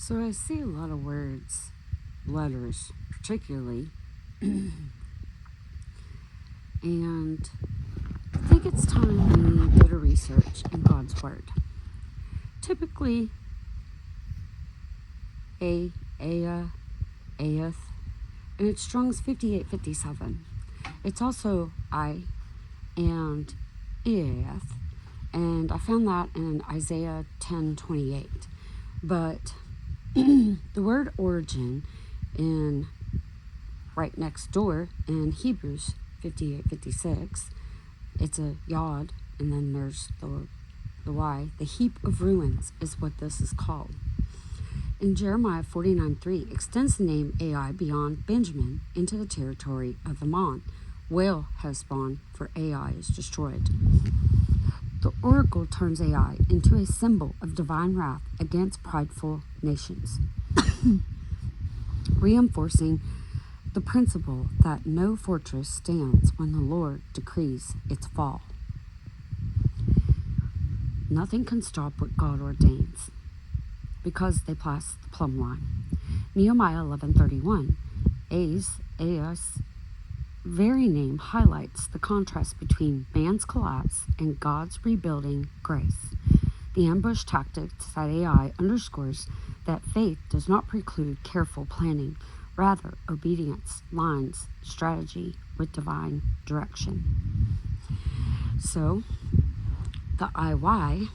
So I see a lot of words, letters particularly, and I think it's time we did a research in God's Word. Typically, Aeth, and it's Strong's 5857. It's also I and Eath, and I found that in Isaiah 10:28. But the word origin in right next door in Hebrews 58:56, it's a yod, and then there's the Y. The heap of ruins is what this is called. In Jeremiah 49:3 extends the name Ai beyond Benjamin into the territory of Ammon. Whale has spawned, for Ai is destroyed. The oracle turns Ai into a symbol of divine wrath against prideful nations, reinforcing the principle that no fortress stands when the Lord decrees its fall. Nothing can stop what God ordains, because they pass the plumb line. Nehemiah 11:31, Ai's very name highlights the contrast between man's collapse and God's rebuilding grace. The ambush tactics at Ai underscores that faith does not preclude careful planning, rather obedience lines strategy with divine direction. So, the IY,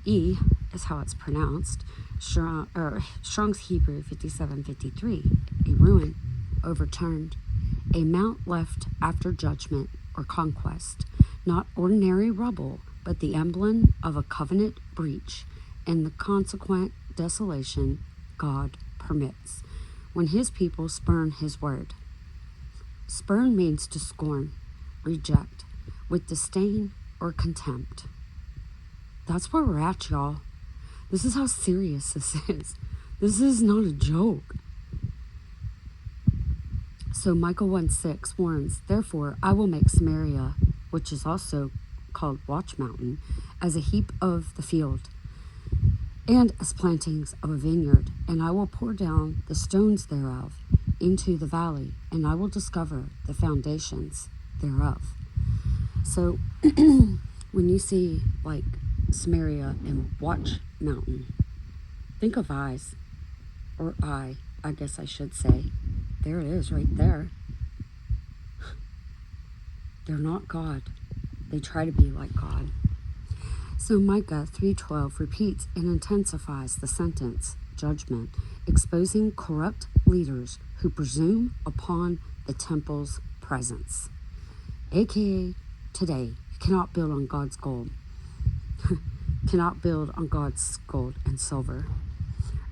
E is how it's pronounced, Strong's Hebrew 57:53, a ruin, overturned, a mount left after judgment or conquest, not ordinary rubble, but the emblem of a covenant breach and the consequent desolation God permits when his people spurn his word. Spurn means to scorn, reject, with disdain or contempt. That's where we're at, y'all. This is how serious this is. This is not a joke. So Micah 1:6 warns, therefore I will make Samaria, which is also called Watch Mountain, as a heap of the field, and as plantings of a vineyard, and I will pour down the stones thereof into the valley, and I will discover the foundations thereof. So when you see like Samaria and Watch Mountain, think of eyes, or I guess I should say. There it is right there. They're not God. They try to be like God. So Micah 3:12 repeats and intensifies the sentence, judgment, exposing corrupt leaders who presume upon the temple's presence. AKA today, you cannot build on God's gold. Cannot build on God's gold and silver.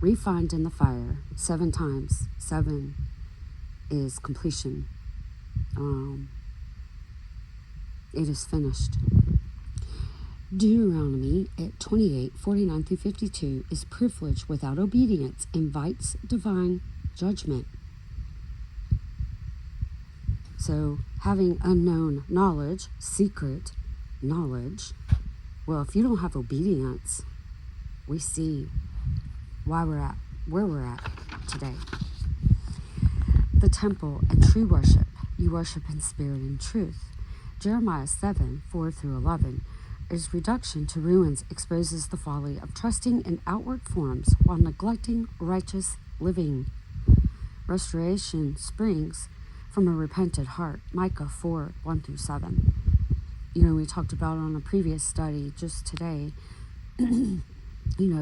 Refined in the fire 7 times. 7 is completion. It is finished. Deuteronomy at 28:49-52 is privilege without obedience invites divine judgment. So having unknown knowledge, secret knowledge, well, if you don't have obedience, we see why we're at where we're at today. The temple and true worship. You worship in spirit and truth. Jeremiah 7:4-11 is reduction to ruins exposes the folly of trusting in outward forms while neglecting righteous living. Restoration springs from a repentant heart. Micah 4:1-7. We talked about on a previous study just today, the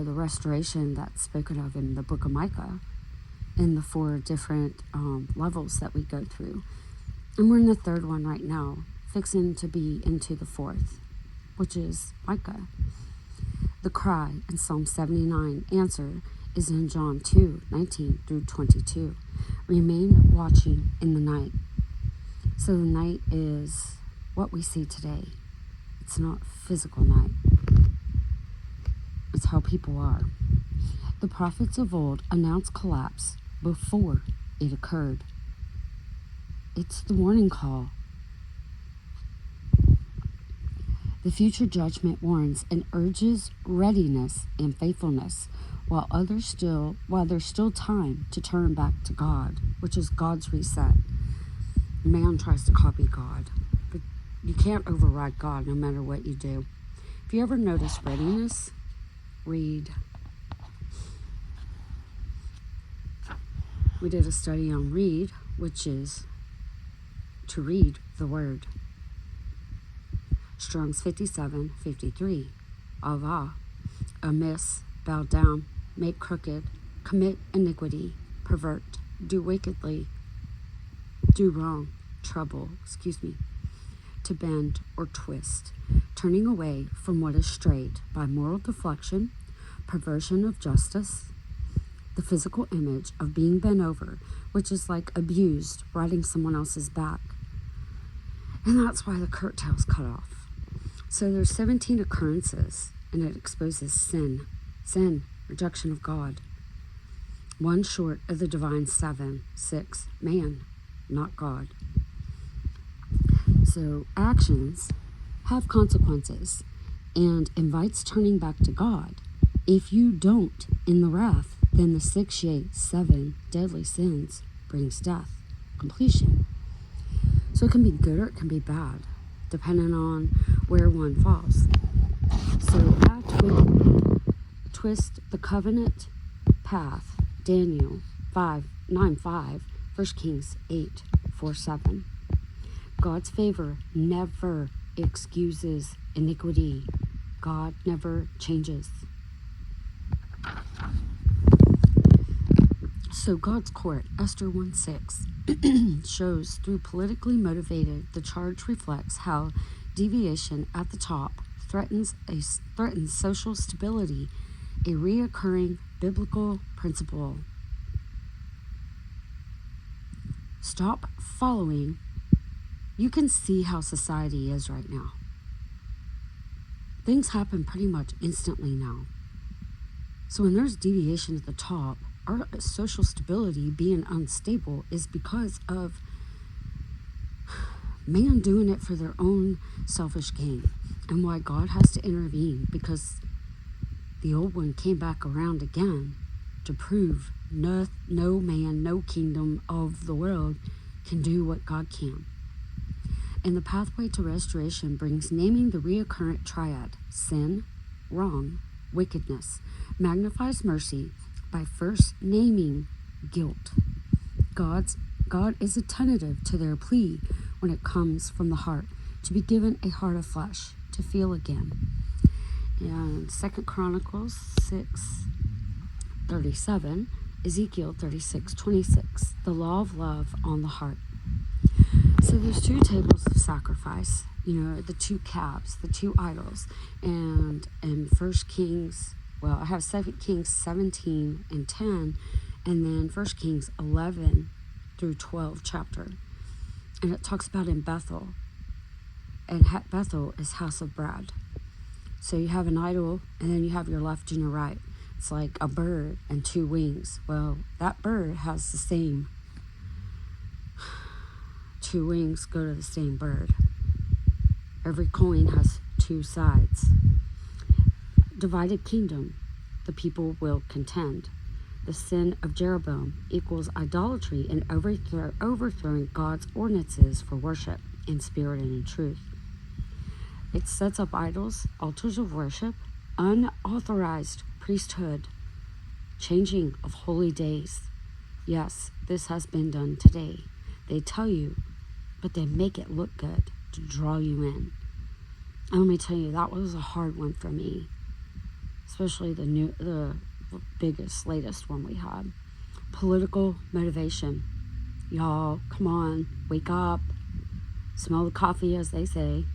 restoration that's spoken of in the book of Micah, in the 4 different levels that we go through. And we're in the 3rd one right now, fixing to be into the 4th, which is Micah. The cry in Psalm 79 answer is in John 2:19-22. Remain watching in the night. So the night is what we see today. It's not physical night. It's how people are. The prophets of old announced collapse before it occurred. It's the warning call. The future judgment warns and urges readiness and faithfulness. while there's still time to turn back to God, which is God's reset. Man tries to copy God, but you can't override God no matter what you do. If you ever notice readiness, read. We did a study on read, which is to read the word. Strong's 57:53. Avah, amiss, bow down, make crooked, commit iniquity, pervert, do wickedly, do wrong, to bend or twist, turning away from what is straight by moral deflection, perversion of justice, the physical image of being bent over, which is like abused, riding someone else's back. And that's why the curtail's cut off. So there's 17 occurrences, and it exposes sin, rejection of God. One short of the divine 7, 6, man, not God. So actions have consequences and invites turning back to God. If you don't in the wrath, then the 6, 7 deadly sins brings death, completion. So it can be good or it can be bad, depending on where one falls. So act wickedly, twist the covenant path, Daniel 9:5, 1 Kings 8:4-7. God's favor never excuses iniquity. God never changes. So God's court, Esther 1:6, shows through politically motivated, the charge reflects how deviation at the top threatens social stability, a reoccurring biblical principle. Stop following. You can see how society is right now. Things happen pretty much instantly now. So when there's deviation at the top, our social stability being unstable is because of man doing it for their own selfish gain, and why God has to intervene, because the old one came back around again to prove no man, no kingdom of the world can do what God can. And the pathway to restoration brings naming the reoccurrent triad: sin, wrong, wickedness, magnifies mercy by first naming guilt. God is attentive to their plea when it comes from the heart, to be given a heart of flesh, to feel again. And 2 Chronicles 6:37, Ezekiel 36:26, the law of love on the heart. So there's 2 tables of sacrifice, the 2 calves, the 2 idols, and in 1 Kings, I have 2 Kings 17:10, and then 1 Kings 11-12 chapter. And it talks about in Bethel, and Bethel is house of bread. So you have an idol, and then you have your left and your right. It's like a bird and 2 wings. Well, that bird has the same 2 wings go to the same bird. Every coin has 2 sides. Divided kingdom, the people will contend. The sin of Jeroboam equals idolatry and overthrowing God's ordinances for worship in spirit and in truth. It sets up idols, altars of worship, unauthorized priesthood, changing of holy days. Yes, this has been done today. They tell you, but they make it look good to draw you in. And let me tell you, that was a hard one for me, especially the biggest, latest one we had. Political motivation. Y'all, come on, wake up, smell the coffee, as they say.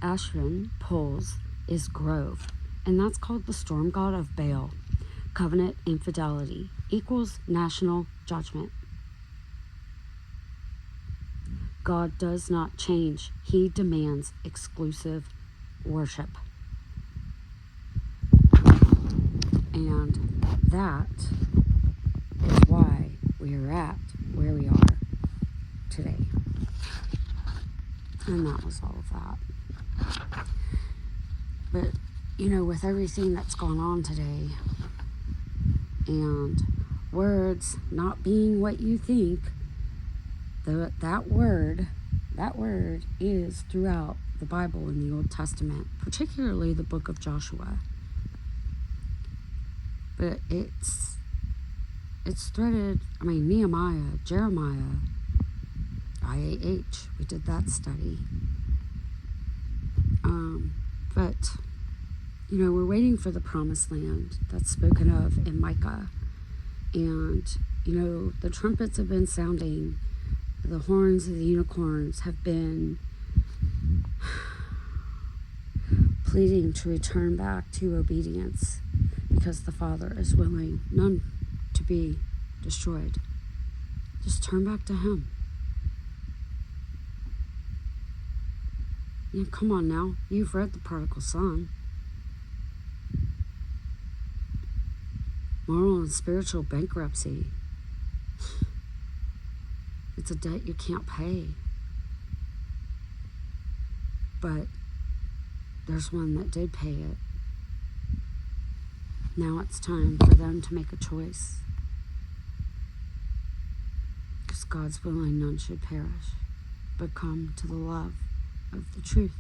Asheron poles is grove, and that's called the storm god of Baal. Covenant infidelity equals national judgment. God does not change. He demands exclusive worship. And that is why we are at where we are today. And that was all of that. But, with everything that's gone on today, And words not being what you think, that word is throughout the Bible in the Old Testament, particularly the book of Joshua. But it's threaded, Nehemiah, Jeremiah, IAH, we did that study. But, we're waiting for the promised land that's spoken of in Micah. And, the trumpets have been sounding. The horns of the unicorns have been pleading to return back to obedience because the Father is willing none to be destroyed. Just turn back to Him. Come on now. You've read the prodigal son. Moral and spiritual bankruptcy. It's a debt you can't pay. But there's one that did pay it. Now it's time for them to make a choice. Because God's willing none should perish, but come to the love of the truth.